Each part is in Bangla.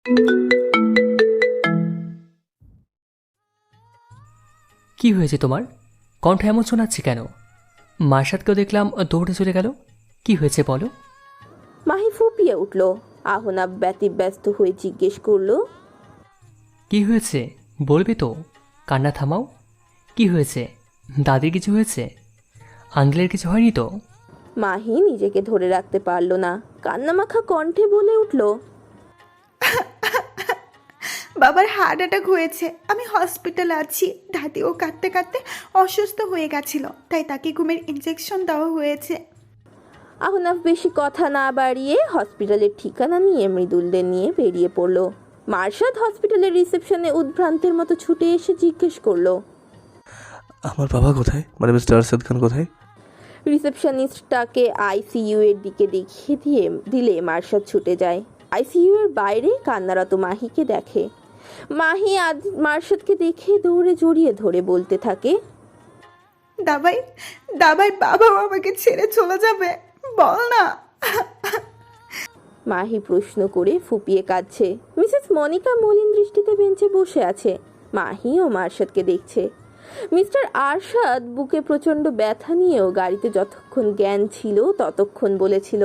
কি হয়েছে তোমার? কণ্ঠ এমন শোনাচ্ছে কেন? মার্শাদকেও দেখলাম দৌড়ে চলে গেল। কি হয়েছে বলো। মাহি ফুপিয়ে উঠল। আহনাব ব্যতিব্যস্ত হয়ে জিজ্ঞেস করল, কি হয়েছে বলবে তো? কান্না থামাও। কি হয়েছে? দাদির কিছু হয়েছে? আঙ্কেলের কিছু হয়নি তো? মাহি নিজেকে ধরে রাখতে পারল না, কান্নামাখা কণ্ঠে বলে উঠল, বাবার হার্ট অ্যাটাক হয়েছে, আমি হসপিটালে আছি। দাদিও কাঁদতে কাঁদতে অসুস্থ হয়ে গেছিল, তাই তাকে ঘুমের ইনজেকশন দেওয়া হয়েছে। আহনাফ বেশি কথা না বাড়িয়ে হসপিটালের ঠিকানা নিয়ে মৃদুলদের নিয়ে বেরিয়ে পড়ল। মার্শাদ হসপিটালের রিসেপশনে উদ্ভ্রান্তের মতো ছুটে এসে জিজ্ঞেস করলো, আমার বাবা কোথায়, মানে মিস্টার আরশাদ খান কোথায়? রিসেপশনিস্টটাকে আইসিইউ এর দিকে দেখিয়ে দিলে মার্শাদ ছুটে যায়। আইসিইউ এর বাইরে কান্নারত মাহিকে দেখে। মাহি মার্শাদকে দেখে দৌড়ে জড়িয়ে ধরে বলতে থাকে, দাবাই দাবাই, বাবা আমাকে ছেড়ে চলে যাবে, বল না। মাহি প্রশ্ন করে ফুপিয়ে কাঁদছে। মিসেস মনিকা মলিন দৃষ্টিতে বেঞ্চে বসে আছে। মাহি ও মার্শাদকে দেখছে। মিস্টার আরশাদ বুকে প্রচণ্ড ব্যথা নিয়েও গাড়িতে যতক্ষণ জ্ঞান ছিল ততক্ষণ বলেছিল,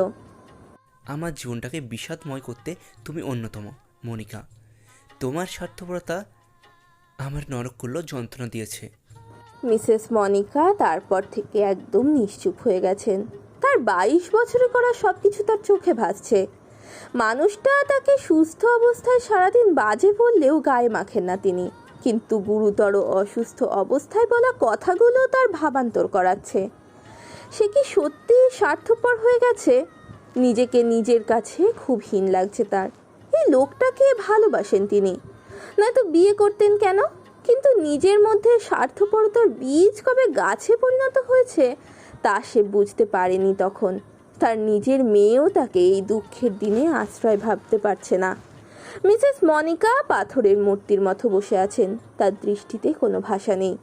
আমার জীবনটাকে বিষাদময় করতে তুমি অন্যতম মনিকা। তোমার স্বার্থপরতা আমার নরককুল্য যন্ত্রণা দিয়েছে। মিসেস মনিকা তারপর থেকে একদম নিশ্চুপ হয়ে গেছেন। তার 22 বছরে করা সবকিছু তার চোখে ভাসছে। মানুষটা তাকে সুস্থ অবস্থায় সারাদিন বাজে বললেও গায়ে মাখেন না তিনি, কিন্তু গুরুতর অসুস্থ অবস্থায় বলা কথাগুলো তার ভাবান্তর করাচ্ছে। সে কি সত্যি স্বার্থপর হয়ে গেছে? নিজেকে নিজের কাছে খুব হীন লাগছে তার। এই লোকটাকে ভালোবাসেন তিনি, নয়তো বিয়ে করতেন কেন? কিন্তু নিজের মধ্যে স্বার্থপরতার বীজ কবে গাছে পরিণত হয়েছে তা সে বুঝতে পারেনি তখন। তার নিজের মেয়েও তাকে এই দুঃখের দিনে আশ্রয় ভাবতে পারছে না। মিসেস মনিকা পাথরের মূর্তির মতো বসে আছেন, তার দৃষ্টিতে কোনো ভাষা নেই।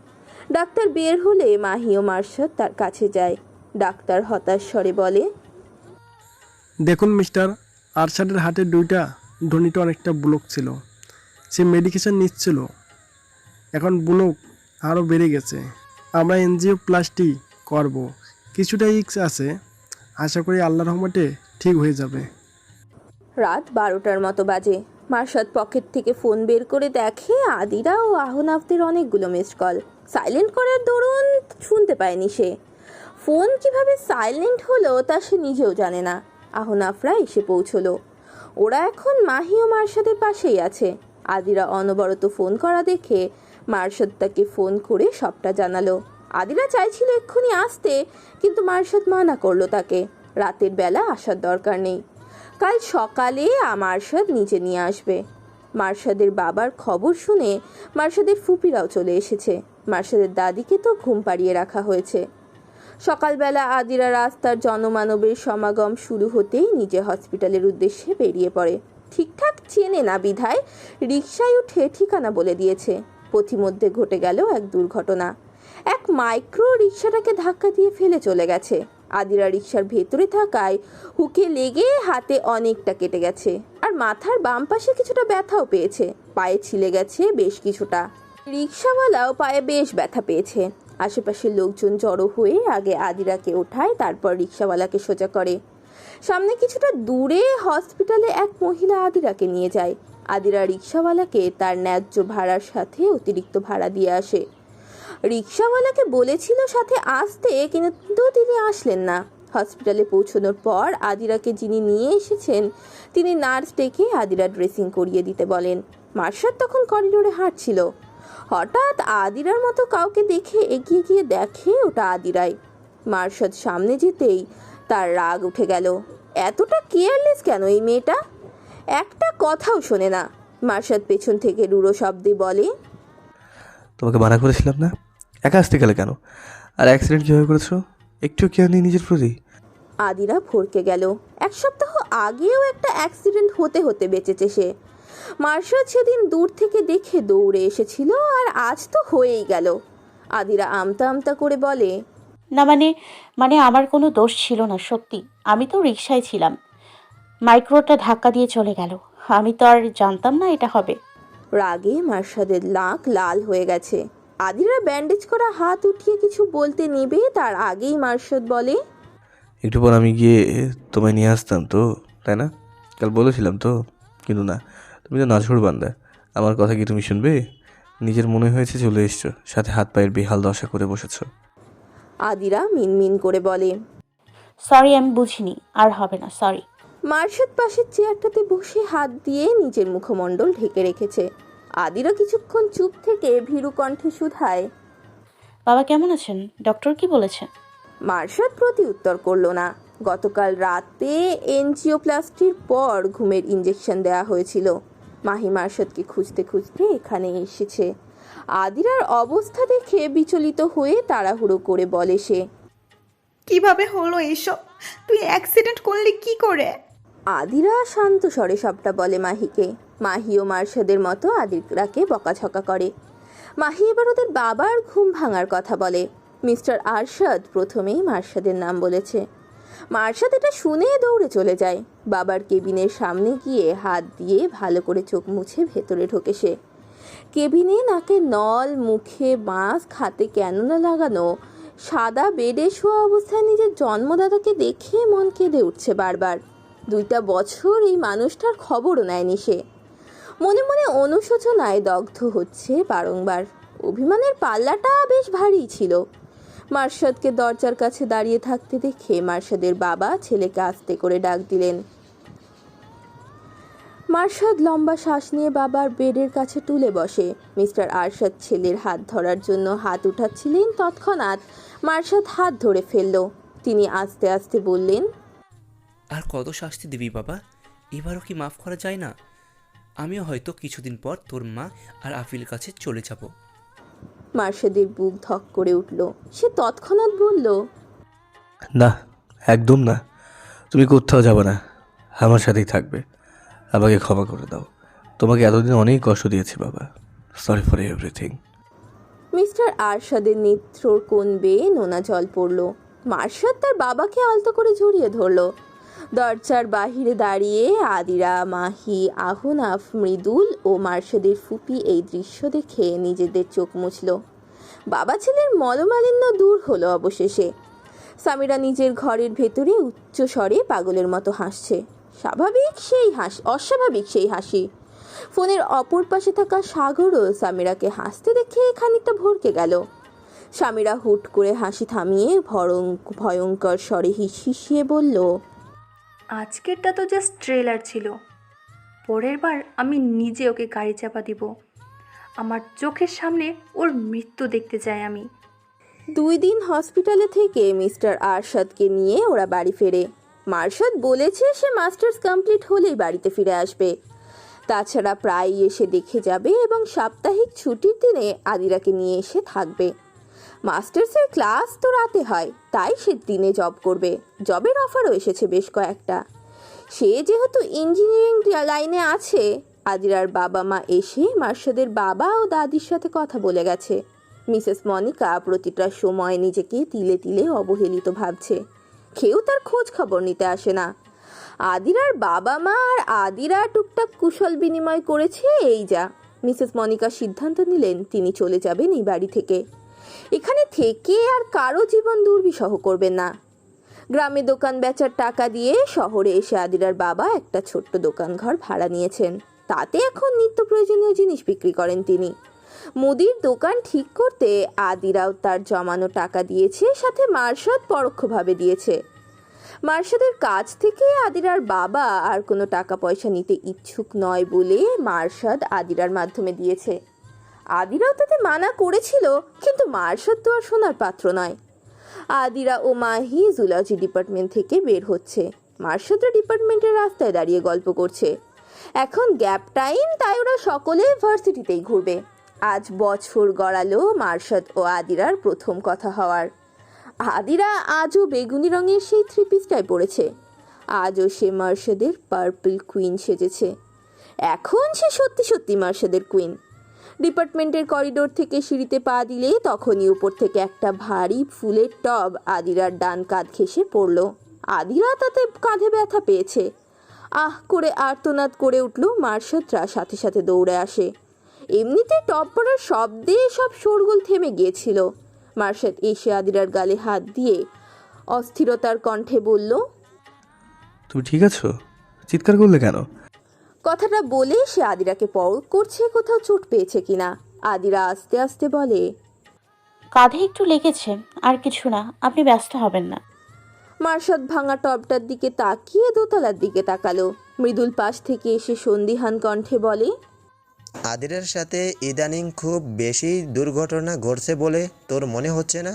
ডাক্তার বের হলে মাহি ও মার্শাদ তার কাছে যায়। ডাক্তার হতাশ স্বরে বলে, দেখুন মিস্টার, আরশাদের হাতের দুইটা ধ্বনিটা অনেকটা ব্লক ছিল, সে মেডিকেশন নিচ্ছিল, এখন ব্লক আরও বেড়ে গেছে। আমরা এনজিওপ্লাস্টি করব, কিছুটা রিস্ক আছে, আশা করি আল্লাহর রহমতে ঠিক হয়ে যাবে। রাত 12টার মতো বাজে। মার্শাদ পকেট থেকে ফোন বের করে দেখে আদিরা ও আহনাফদের অনেকগুলো মিসড কল। সাইলেন্ট করার দরুন শুনতে পায়নি সে। ফোন কিভাবে সাইলেন্ট হলো তা সে নিজেও জানে না। আহনাফরা এসে পৌঁছলো। ওরা এখন মাহি ও মার্শাদের পাশেই আছে। আদিরা অনবরত ফোন করা দেখে মার্শাদ তাকে ফোন করে সবটা জানালো। আদিরা চাইছিল এক্ষুনি আসতে, কিন্তু মার্শাদ মানা করলো তাকে। রাতের বেলা আসার দরকার নেই, কাল সকালে মার্শাদ নিচে নিয়ে আসবে। মার্শাদের বাবার খবর শুনে মার্শাদের ফুপিরাও চলে এসেছে। মার্শাদের দাদিকে তো ঘুম পাড়িয়ে রাখা হয়েছে। সকালবেলা আদিরা রাস্তার জনমানবের সমাগম শুরু হতেই নিজে হসপিটালের উদ্দেশ্যে বেরিয়ে পড়ে। ঠিকঠাক চেনে না বিধায় রিকশায় উঠে ঠিকানা বলে দিয়েছে। পথিমধ্যে ঘটে গেল এক দুর্ঘটনা। এক মাইক্রো রিকশাটাকে ধাক্কা দিয়ে ফেলে চলে গেছে। আদিরা রিকশার ভেতরে থাকায় হুকে লেগে হাতে অনেকটা কেটে গেছে, আর মাথার বাম পাশে কিছুটা ব্যথাও পেয়েছে। পায়ে ছিলে গেছে বেশ কিছুটা। রিকশাওয়ালাও পায়ে বেশ ব্যথা পেয়েছে। আশেপাশের লোকজন জড়ো হয়ে আগে আদিরাকে ওঠায়, তারপর রিকশাওয়ালাকে সোজা করে। সামনে কিছুটা দূরে হসপিটালে এক মহিলা আদিরাকে নিয়ে যায়। আদিরা রিকশাওয়ালাকে তার ন্যায্য ভাড়ার সাথে অতিরিক্ত ভাড়া দিয়ে আসে। রিকশাওয়ালাকে বলেছিল সাথে আসতে, কিন্তু তিনি আসলেন না। হসপিটালে পৌঁছানোর পর আদিরাকে যিনি নিয়ে এসেছেন তিনি নার্স ডেকে আদিরা ড্রেসিং করিয়ে দিতে বলেন। মার্শাদ তখন করিডোরে হাঁটছিল। হঠাৎ আদিরার মতো কাউকে দেখে এগিয়ে গিয়ে দেখে ওটা আদিরাই। মার্শাদ সামনে যেতেই তার রাগ উঠে গেল। এতটা কেয়ারলেস কেন এই মেয়েটা? একটা কথাও শোনে না। মার্শাদ পেছন থেকে রুড়ো শব্দে বলে, তোমাকে মানা করেছিলাম না, একা আসতে গেলে কেন? আর অ্যাক্সিডেন্ট কীভাবে করেছো? একটু কেয়ার নেই নিজের প্রতি? আদিরা ভরকে গেল। 1 সপ্তাহ আগেও একটা অ্যাক্সিডেন্ট হতে হতে বেঁচেছে সে। মার্শাদ সেদিন দূর থেকে দেখে দৌড়ে এসেছিল, আর আজ তো হয়েই গেল। আদিরা আমতা আমতা করে বলে, না মানে আমার কোনো দোষ ছিল না, সত্যি। আমি তো রিকশায় ছিলাম, মাইক্রোটা ধাক্কা দিয়ে চলে গেল। আমি তো আর জানতাম না এটা হবে। রাগে মার্শাদের নাক লাল হয়ে গেছে। আদিরা ব্যান্ডেজ করা হাত উঠিয়ে কিছু বলতে নেবে তার আগেই মার্শাদ বলে, একটু পর আমি গিয়ে তোমায় নিয়ে আসতাম তো, তাই না? কাল বলেছিলাম তো। কিন্তু না, তুমি তো নাছোড় বান্দা। আমার কথা কি তুমি শুনবে? নিজের মনে হয়েছে চলে এসছো, সাথে হাত পায়ের বেহাল দশা করে বসেছো। আদিরা মিনমিন করে বলে। সরি, আমি বুঝিনি, আর হবে না, সরি। মার্শাদ পাশের চেয়ারটাতে বসে হাত দিয়ে নিজের মুখমণ্ডল ঢেকে রেখেছে। আদিরা কিছুক্ষণ চুপ থেকে ভীরু কণ্ঠে শুধায়, বাবা কেমন আছেন? ডক্টর কি বলেছেন? মার্শাদ প্রতি উত্তর করলো না। গতকাল রাতে এনজিওপ্লাস্টির পর ঘুমের ইঞ্জেকশন দেওয়া হয়েছিল। মাহি মার্শাদকে খুঁজতে খুঁজতে এখানে এসেছে। আদিরার অবস্থা দেখে বিচলিত হয়ে তাড়াহুড়ো করে বলে সে, কিভাবে হলো এসব? তুই অ্যাক্সিডেন্ট করলি কি করে? আদিরা শান্ত স্বরে সবটা বলে মাহিকে। মাহি ও মার্শাদের মতো আদিরাকে বকাঝকা করে। মাহি এবার ওদের বাবার ঘুম ভাঙার কথা বলে। মিস্টার আরশাদ প্রথমেই মার্শাদের নাম বলেছে। মার্শাদ এটা শুনে দৌড়ে চলে যায়। বাবার কেবিনের সামনে গিয়ে হাত দিয়ে ভালো করে চোখ মুছে ভেতরে ঢোকে সে। কেবিনে নাকে নল, মুখে মাস্ক, হাতে কেন না লাগানো, সাদা বেডে শোয়া অবস্থায় নিজের জন্মদাতাকে দেখে মন কেঁদে উঠছে বারবার। 2টা বছর এই মানুষটার খবরও নেয়নি সে। মনে মনে অনুশোচনায় দগ্ধ হচ্ছে বারংবার। অভিমানের পাল্লাটা বেশ ভারী ছিল। মার্শাদকে দরজার কাছে দাঁড়িয়ে থাকতে দেখে মার্শাদের বাবা ছেলেকে আস্তে করে ডাক দিলেন। মার্শাদ লম্বা শ্বাস নিয়ে বাবার বেডের কাছে তুলে বসে। মিস্টার আরশাদ ছেলের হাত ধরার জন্য হাত উঠাচ্ছিলেন, তৎক্ষণাৎ মার্শাদ হাত ধরে ফেলল। তিনি আস্তে আস্তে বললেন, আর কত শাস্তি দিবি বাবা? এবারও কি মাফ করা যায় না? আমিও হয়তো কিছুদিন পর তোর মা আর আফিল কাছে চলে যাব। মার্শাদের বুক ধক করে উঠল। সে তৎক্ষণাৎ বলল, না, একদম না। তুমি কোথাও যাবে না, আমার সাথেই থাকবে। আমাকে ক্ষমা করে দাও। তোমাকে এতদিন অনেক কষ্ট দিয়েছি বাবা। Sorry for everything. মিস্টার আরশাদের নেত্রর কোণ বেয়ে নোনা জল পড়ল। মার্শাদ তার বাবাকে আলতো করে জড়িয়ে ধরল। দরজার বাহিরে দাঁড়িয়ে আদিরা, মাহি, আহনাফ, মৃদুল ও মার্শাদের ফুপি এই দৃশ্য দেখে নিজেদের চোখ মুছল। বাবা ছেলের মলমালিন্য দূর হলো অবশেষে। সামিরা নিজের ঘরের ভেতরে উচ্চ স্বরে পাগলের মতো হাসছে। অস্বাভাবিক সেই হাসি। ফোনের অপর পাশে থাকা সাগরও সামিরাকে হাসতে দেখে খানিকটা ভরকে গেল। সামিরা হুট করে হাসি থামিয়ে ভয়ঙ্কর স্বরে হিসিয়ে বলল, আজকেরটা তো জাস্ট ট্রেলার ছিল। পরের বার আমি নিজে ওকে গাড়ি চাপা দিব। আমার চোখের সামনে ওর মৃত্যু দেখতে চাই আমি। 2 দিন হসপিটালে থেকে মিস্টার আরশাদকে নিয়ে ওরা বাড়ি ফেরে। মার্শাদ বলেছে সে মাস্টার্স কমপ্লিট হলেই বাড়িতে ফিরে আসবে। তাছাড়া প্রায়ই এসে দেখে যাবে এবং সাপ্তাহিক ছুটির দিনে আদিরাকে নিয়ে এসে থাকবে। মাস্টার্সের ক্লাস তো রাতে হয়, তাই সে দিনে জব করবে। জবের অফারও এসেছে বেশ কয়েকটা। সে যেহেতু ইঞ্জিনিয়ারিং লাইনে আছে, আদিরার বাবা মা এসে মার্শাদের বাবা ও দাদির সাথে কথা বলে গেছে। মিসেস মনিকা প্রতিটা সময় নিজেকে তিলে তিলে অবহেলিত ভাবছে। কেউ তার খোঁজ খবর নিতে আসে না। আদিরার বাবা মা আর আদিরা টুকটাক কুশল বিনিময় করেছে, এই যা। মিসেস মনিকা সিদ্ধান্ত নিলেন তিনি চলে যাবেন এই বাড়ি থেকে। এখানে থেকে আর কারো জীবন দুর্বিষহ করবেন না। গ্রামে দোকান বেচার টাকা দিয়ে শহরে এসে আদিরার বাবা একটা ছোট্ট দোকান ঘর ভাড়া নিয়েছেন। তাতে এখন নিত্য প্রয়োজনীয় জিনিস বিক্রি করেন তিনি। মুদির দোকান ঠিক করতে আদিরাও তার জমানো টাকা দিয়েছে, সাথে মার্শাদ পরোক্ষভাবে দিয়েছে। মার্শাদের কাছ থেকে আদিরার বাবা আর কোনো টাকা পয়সা নিতে ইচ্ছুক নয় বলে মার্শাদ আদিরার মাধ্যমে দিয়েছে। আদিরাও তাতে মানা করেছিল, কিন্তু মার্শাদ তো আর শোনার পাত্র নয়। আদিরা ও মাহি জুলজি ডিপার্টমেন্ট থেকে বের হচ্ছে। মার্শাদরা ডিপার্টমেন্টের রাস্তায় দাঁড়িয়ে গল্প করছে। এখন গ্যাপ টাইম, তাই ওরা সকলে ভার্সিটিতেই ঘুরবে। আজ বছর গড়ালো মার্শাদ ও আদিরার প্রথম কথা হওয়ার। আদিরা আজও বেগুনি রঙের সেই 3 পিসটাই পরেছে। আজও সে মার্শাদের পার্পল কুইন সেজেছে। এখন সে সত্যি সত্যি মার্শাদের কুইন। ডিপার্টমেন্টের করিডোর থেকে সিঁড়িতে পা দিলে তখনই উপর থেকে একটা ভারী ফুলের টব আদিরার ডান কাঁধ ঘেঁষে পড়ল। আদিরা তাতে কাঁধে ব্যথা পেয়েছে। আহ করে আর্তনাদ করে উঠল। মার্শাদরা সাথে সাথে দৌড়ে আসে। এমনিতে টপ পড়ার শব্দে সব শোরগোল থেমে গিয়েছিল। মার্শাদ এসে আদিরার গালে হাত দিয়ে অস্থিরতার কণ্ঠে বলল, তুমি ঠিক আছো? চিৎকার করলে কেন? কথাটা বলে সে আদিরাকে পরখ করছে কোথাও চোট পেয়েছে কিনা। আদিরা আস্তে আস্তে বলে, কাঁধে একটু লেগেছে, আর কিছু না, আপনি ব্যস্ত হবেন না। মার্শাদ ভাঙা টবটার দিকে তাকিয়ে দোতলার দিকে তাকালো। মৃদুল পাশ থেকে এসে সন্দিহান কণ্ঠে বলে, আদিরের সাথে ইদানিং খুব বেশি দুর্ঘটনা ঘটছে বলে তোর মনে হচ্ছে না?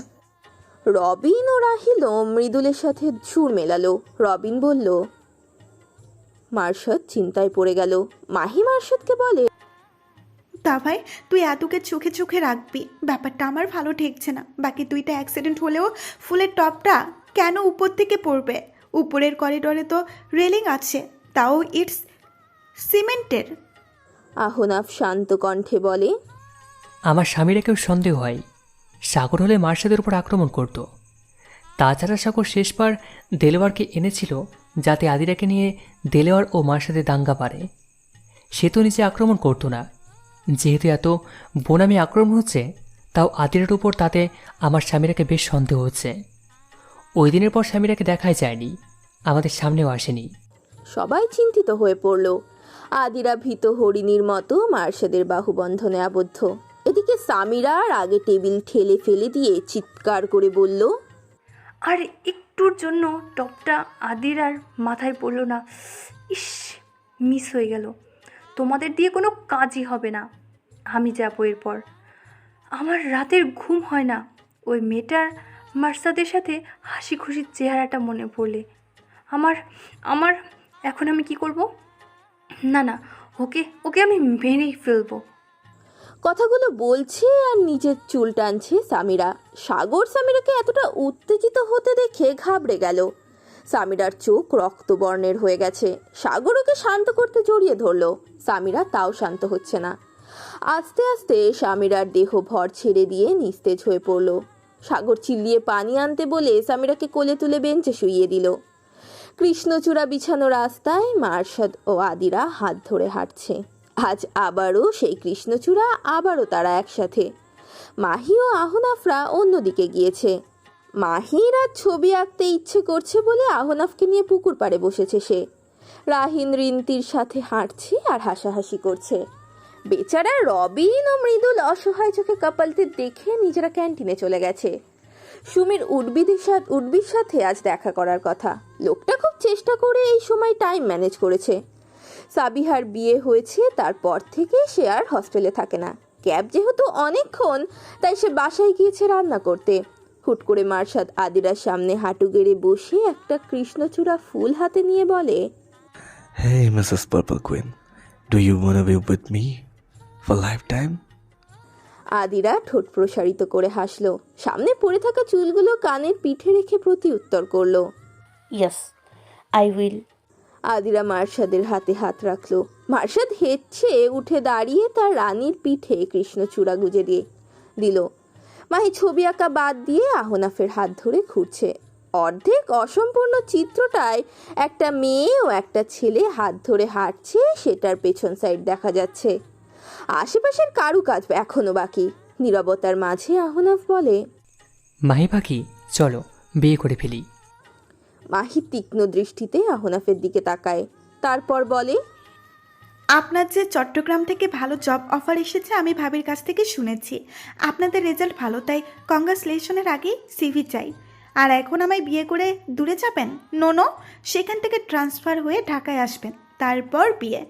রবিন ও রাহিলও মৃদুলের সাথে সুর মেলালো। রবিন বলল। মার্শাদ চিন্তায় পড়ে গেল। মাহি মার্শাদকে বলে, তা ভাই, তুই এতকে চোখে চোখে রাখবি, ব্যাপারটা আমার ভালো ঠেকছে না। বাকি 2টা অ্যাক্সিডেন্ট হলেও ফুলের টপটা কেন উপর থেকে পড়বে? উপরের করিডোরে তো রেলিং আছে, তাও ইটস সিমেন্টের। আহনাফ শান্ত কণ্ঠে বলে, আমার স্বামীর কেউ সন্দেহ হয় সাগর হলে মার্শাদের উপর আক্রমণ করত। তাছাড়া সাগর শেষবার দেলোয়ারকে এনেছিল যাতে আদিরাকে নিয়ে দেলোয়ার ও মার্শাদের দাঙ্গা পারে। সে তো নিজে আক্রমণ করতো না। যেহেতু এত বোনামি আক্রমণ হচ্ছে, তাও আদিরার উপর, তাতে আমার স্বামীরাকে বেশ সন্দেহ হচ্ছে। ওই দিনের পর স্বামীরাকে দেখাই যায়নি, আমাদের সামনেও আসেনি। সবাই চিন্তিত হয়ে পড়ল। আদিরা ভীত হরিণীর মতো মার্শাদের বাহুবন্ধনে আবদ্ধ। এদিকে সামিরার আগে টেবিল ঠেলে ফেলে দিয়ে চিৎকার করে বলল, আর একটুর জন্য টপটা আদিরার মাথায় পড়লো না। ইস, মিস হয়ে গেল। তোমাদের দিয়ে কোনো কাজই হবে না। আমি যাবো এরপর। আমার রাতের ঘুম হয় না ওই মেয়েটার মার্শাদের সাথে হাসি খুশির চেহারাটা মনে পড়লে। আমার আমার এখন আমি কি করব? না না, ওকে ওকে আমি মেরেই ফেলবো। কথাগুলো বলছে আর নিজের চুল টানছে সামিরা। সাগর সামিরাকে এতটা উত্তেজিত হতে দেখে ঘাবড়ে গেল। সামিরার চোখ রক্তবর্ণের হয়ে গেছে। সাগর ওকে শান্ত করতে জড়িয়ে ধরলো। সামিরা তাও শান্ত হচ্ছে না। আস্তে আস্তে সামিরার দেহ ভর ছেড়ে দিয়ে নিস্তেজ হয়ে পড়ল। সাগর চিল্লিয়ে পানি আনতে বলে সামিরাকে কোলে তুলে বেঞ্চে শুইয়ে দিল। কৃষ্ণচূড়া বিছানো রাস্তায় মার্শাদ ও আদিরা হাত ধরে হাঁটছে। আজ আবারও সেই কৃষ্ণচূড়া, আবারও তারা একসাথে। মাহি ও আহনাফরা অন্যদিকে গিয়েছে। মাহির আর ছবি আঁকতে ইচ্ছে করছে বলে আহনাফকে নিয়ে পুকুর পাড়ে বসেছে সে। রাহিন রিন্তির সাথে হাঁটছে আর হাসাহাসি করছে। বেচারা রবিন ও মৃদুল অসহায় চোখে কাপালদের দেখে নিজেরা ক্যান্টিনে চলে গেছে। সুমির উর্বির সাথে আজ দেখা করার কথা। লোকটা খুব চেষ্টা করে এই সময় টাইম ম্যানেজ করেছে। সাবিহার বিয়ে হয়েছে, তারপর থেকে সে আর হস্টেলে থাকে না। ক্যাব যেহেতু অনেকক্ষণ, তাই সে বাসায় গিয়েছে রান্না করতে। হুট করে মার্শাদ আদিরার সামনে হাঁটু গেড়ে বসে একটা কৃষ্ণচূড়া ফুল হাতে নিয়ে বলে, Hey, Mrs. Purple Queen, do you wanna be with me for lifetime? আদিরা ঠোঁট প্রসারিত করে হাসলো। সামনে পড়ে থাকা চুলগুলো কানের পিঠে রেখে প্রতি উত্তর করলো, ইয়েস, আই উইল। আদিরা মার্শাদের হাতে হাত রাখলো। মার্শাদ হেঁটছে উঠে দাঁড়িয়ে তার রানীর পিঠে কৃষ্ণচূড়া গুজে দিয়ে দিল। মাহি ছবি আঁকা বাদ দিয়ে আহনাফের হাত ধরে ঘুরছে। অর্ধেক অসম্পূর্ণ চিত্রটায় একটা মেয়ে ও একটা ছেলে হাত ধরে হাঁটছে, সেটার পেছন সাইড দেখা যাচ্ছে। আশেপাশের কারুকাজ এখনো বাকি। নীরবতার মাঝে আহনাফ বলে, মাহি পাখি, চলো বিয়ে করে ফেলি। মাহি তীক্ষ্ণ দৃষ্টিতে আহনাফের দিকে তাকায়, তারপর বলে, আপনার যে চট্টগ্রাম থেকে ভালো জব অফার এসেছে আমি ভাবির কাছ থেকে শুনেছি। আপনাদের রেজাল্ট ভালো, তাই কংগ্রাচুলেশনের আগেই সিভি চাই। আর এখন আমায় বিয়ে করে দূরে যাবেন? নো, সেখান থেকে ট্রান্সফার হয়ে ঢাকায় আসবেন, তারপর বিয়ে।